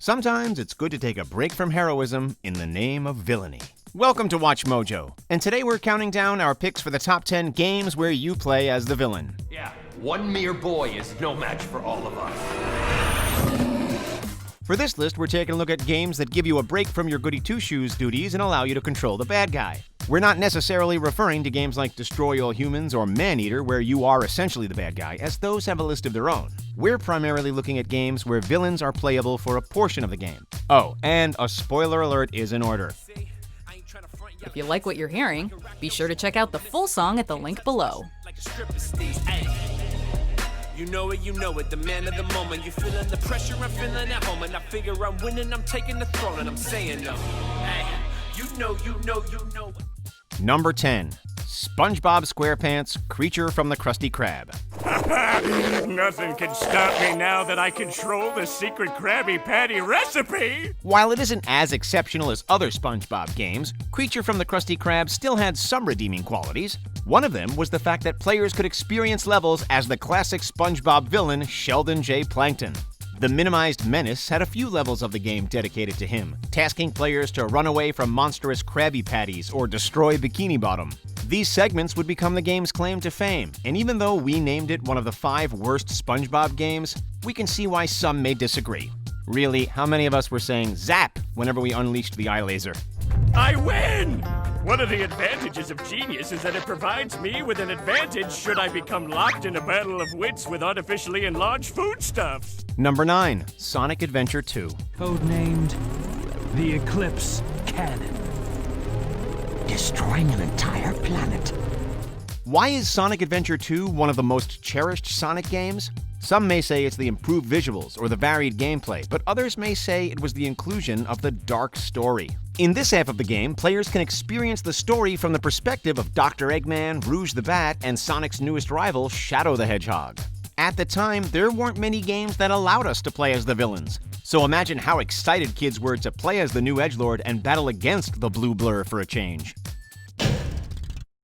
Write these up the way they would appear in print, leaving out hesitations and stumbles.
Sometimes it's good to take a break from heroism in the name of villainy. Welcome to Watch Mojo, and today we're counting down our picks for the top 10 games where you play as the villain. Yeah, one mere boy is no match for all of us. For this list, we're taking a look at games that give you a break from your goody two-shoes duties and allow you to control the bad guy. We're not necessarily referring to games like Destroy All Humans or Maneater, where you are essentially the bad guy, as those have a list of their own. We're primarily looking at games where villains are playable for a portion of the game. Oh, and a spoiler alert is in order. If you like what you're hearing, be sure to check out the full song at the link below. You know it, the man of the moment. You feeling the pressure, I'm feeling at home. And I figure I'm winning, I'm taking the throne, and I'm saying no. Hey, you know. Number 10. SpongeBob SquarePants, Creature from the Krusty Krab. Nothing can stop me now that I control the secret Krabby Patty recipe! While it isn't as exceptional as other SpongeBob games, Creature from the Krusty Krab still had some redeeming qualities. One of them was the fact that players could experience levels as the classic SpongeBob villain, Sheldon J. Plankton. The minimized Menace had a few levels of the game dedicated to him, tasking players to run away from monstrous Krabby Patties or destroy Bikini Bottom. These segments would become the game's claim to fame, and even though we named it one of the 5 worst SpongeBob games, we can see why some may disagree. Really, how many of us were saying zap whenever we unleashed the eye laser? I win! One of the advantages of Genius is that it provides me with an advantage should I become locked in a battle of wits with artificially enlarged foodstuffs. Number 9. Sonic Adventure 2. Codenamed the Eclipse Cannon. Destroying an entire planet. Why is Sonic Adventure 2 one of the most cherished Sonic games? Some may say it's the improved visuals or the varied gameplay, but others may say it was the inclusion of the dark story. In this half of the game, players can experience the story from the perspective of Dr. Eggman, Rouge the Bat, and Sonic's newest rival, Shadow the Hedgehog. At the time, there weren't many games that allowed us to play as the villains. So imagine how excited kids were to play as the new edgelord and battle against the blue blur for a change.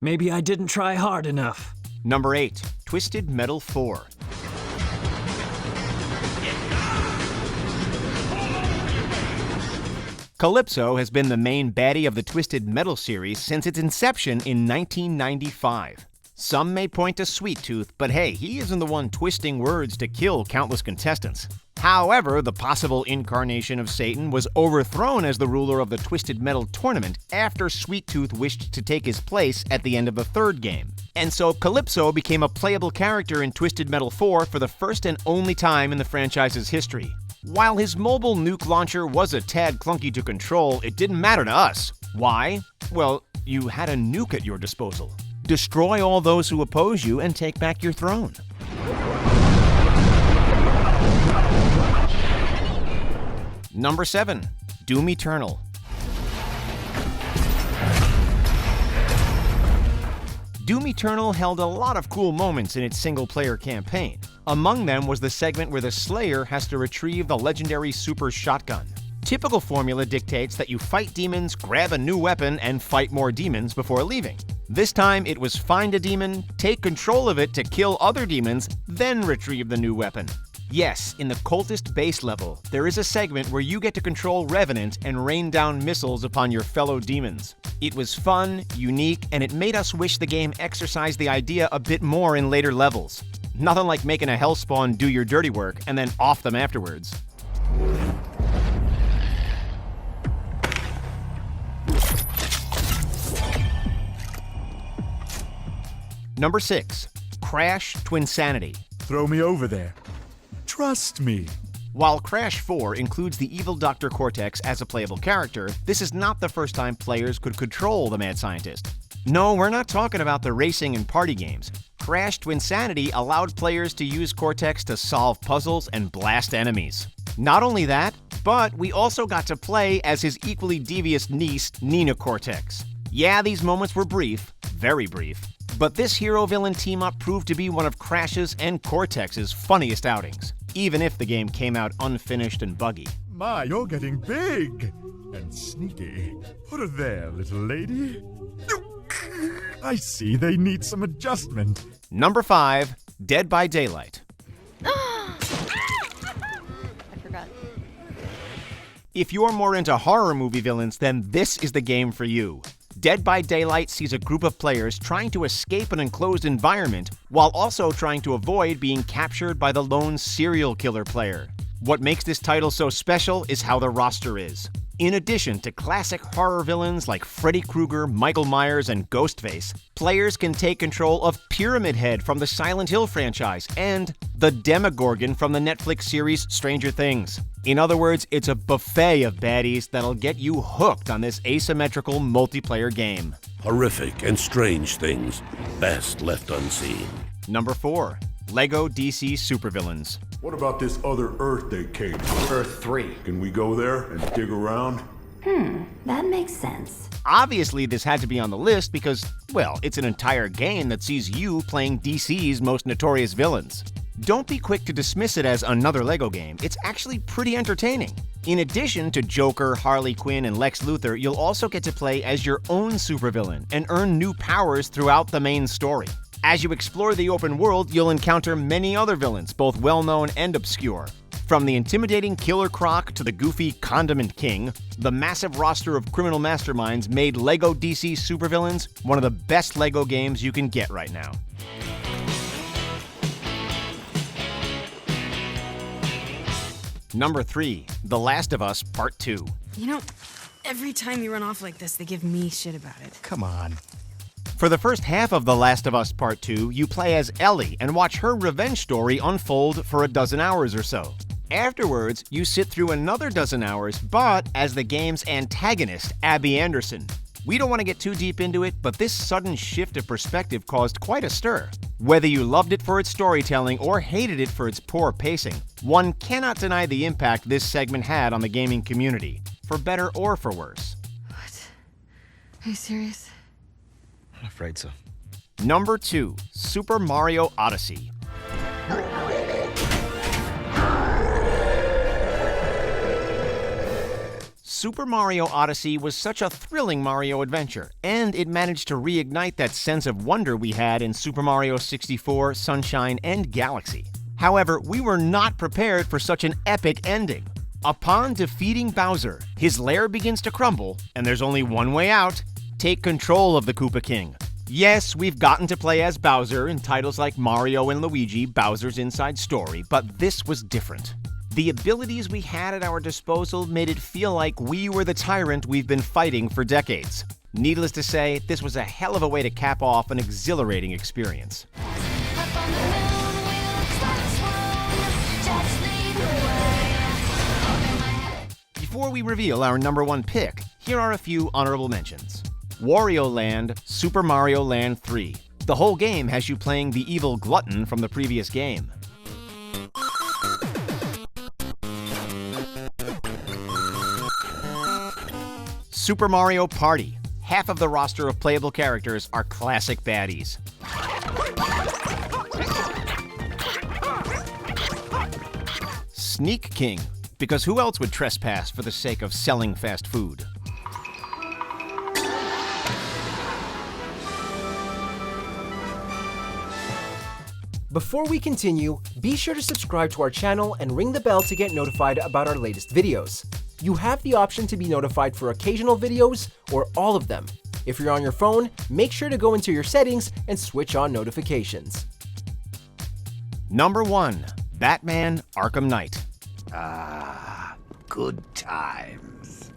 Maybe I didn't try hard enough. Number 8. Twisted Metal 4. Calypso has been the main baddie of the Twisted Metal series since its inception in 1995. Some may point to Sweet Tooth, but hey, he isn't the one twisting words to kill countless contestants. However, the possible incarnation of Satan was overthrown as the ruler of the Twisted Metal tournament after Sweet Tooth wished to take his place at the end of the 3rd game. And so Calypso became a playable character in Twisted Metal 4 for the first and only time in the franchise's history. While his mobile nuke launcher was a tad clunky to control, it didn't matter to us. Why? Well, you had a nuke at your disposal. Destroy all those who oppose you and take back your throne. Number 7. Doom Eternal. Doom Eternal held a lot of cool moments in its single-player campaign. Among them was the segment where the Slayer has to retrieve the legendary super shotgun. Typical formula dictates that you fight demons, grab a new weapon, and fight more demons before leaving. This time, it was find a demon, take control of it to kill other demons, then retrieve the new weapon. Yes, in the cultist base level, there is a segment where you get to control Revenant and rain down missiles upon your fellow demons. It was fun, unique, and it made us wish the game exercised the idea a bit more in later levels. Nothing like making a hellspawn do your dirty work and then off them afterwards. Number 6. Crash Twinsanity. Throw me over there. Trust me. While Crash 4 includes the evil Dr. Cortex as a playable character, this is not the first time players could control the mad scientist. No, we're not talking about the racing and party games. Crash Twinsanity allowed players to use Cortex to solve puzzles and blast enemies. Not only that, but we also got to play as his equally devious niece, Nina Cortex. Yeah, these moments were brief, very brief, but this hero-villain team-up proved to be one of Crash's and Cortex's funniest outings, even if the game came out unfinished and buggy. My, you're getting big and sneaky. Put her there, little lady. I see they need some adjustment. Number 5, Dead by Daylight. I forgot. If you're more into horror movie villains, then this is the game for you. Dead by Daylight sees a group of players trying to escape an enclosed environment while also trying to avoid being captured by the lone serial killer player. What makes this title so special is how the roster is. In addition to classic horror villains like Freddy Krueger, Michael Myers, and Ghostface, players can take control of Pyramid Head from the Silent Hill franchise and the Demogorgon from the Netflix series Stranger Things. In other words, it's a buffet of baddies that'll get you hooked on this asymmetrical multiplayer game. Horrific and strange things, best left unseen. Number 4. LEGO DC Supervillains. What about this other Earth they came to? Earth 3. Can we go there and dig around? That makes sense. Obviously, this had to be on the list because, well, it's an entire game that sees you playing DC's most notorious villains. Don't be quick to dismiss it as another LEGO game. It's actually pretty entertaining. In addition to Joker, Harley Quinn, and Lex Luthor, you'll also get to play as your own supervillain and earn new powers throughout the main story. As you explore the open world, you'll encounter many other villains, both well-known and obscure. From the intimidating Killer Croc to the goofy Condiment King, the massive roster of criminal masterminds made LEGO DC Supervillains one of the best LEGO games you can get right now. Number 3, The Last of Us Part 2. You know, every time you run off like this, they give me shit about it. Come on. For the first half of The Last of Us Part 2, you play as Ellie and watch her revenge story unfold for a dozen hours or so. Afterwards, you sit through another dozen hours, but as the game's antagonist, Abby Anderson. We don't want to get too deep into it, but this sudden shift of perspective caused quite a stir. Whether you loved it for its storytelling or hated it for its poor pacing, one cannot deny the impact this segment had on the gaming community, for better or for worse. What? Are you serious? I'm afraid so. Number 2, Super Mario Odyssey. Super Mario Odyssey was such a thrilling Mario adventure, and it managed to reignite that sense of wonder we had in Super Mario 64, Sunshine, and Galaxy. However, we were not prepared for such an epic ending. Upon defeating Bowser, his lair begins to crumble, and there's only one way out: take control of the Koopa King. Yes, we've gotten to play as Bowser in titles like Mario and Luigi, Bowser's Inside Story, but this was different. The abilities we had at our disposal made it feel like we were the tyrant we've been fighting for decades. Needless to say, this was a hell of a way to cap off an exhilarating experience. Before we reveal our number 1 pick, here are a few honorable mentions. Wario Land, Super Mario Land 3. The whole game has you playing the evil glutton from the previous game. Super Mario Party. Half of the roster of playable characters are classic baddies. Sneak King, because who else would trespass for the sake of selling fast food? Before we continue, be sure to subscribe to our channel and ring the bell to get notified about our latest videos. You have the option to be notified for occasional videos or all of them. If you're on your phone, make sure to go into your settings and switch on notifications. Number 1, Batman Arkham Knight. Good times.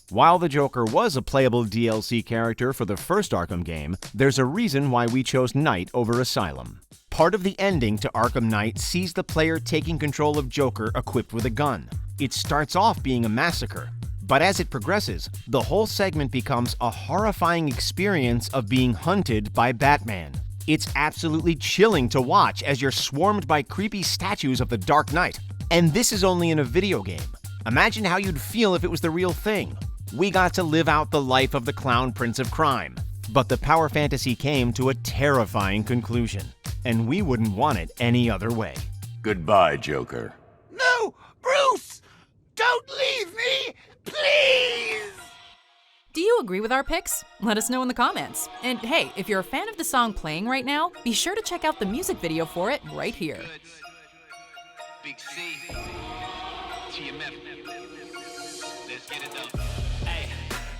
While the Joker was a playable DLC character for the first Arkham game, there's a reason why we chose Knight over Asylum. Part of the ending to Arkham Knight sees the player taking control of Joker equipped with a gun. It starts off being a massacre, but as it progresses, the whole segment becomes a horrifying experience of being hunted by Batman. It's absolutely chilling to watch as you're swarmed by creepy statues of the Dark Knight. And this is only in a video game. Imagine how you'd feel if it was the real thing. We got to live out the life of the Clown Prince of Crime. But the power fantasy came to a terrifying conclusion, and we wouldn't want it any other way. Goodbye, Joker. No! Bruce! Don't leave me! Please! Do you agree with our picks? Let us know in the comments. And hey, if you're a fan of the song playing right now, be sure to check out the music video for it right here. Big C. to your method. Let's get it done. Hey,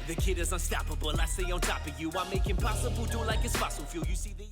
the kid is unstoppable. I stay on top of you. I make impossible do like it's fossil fuel. You see the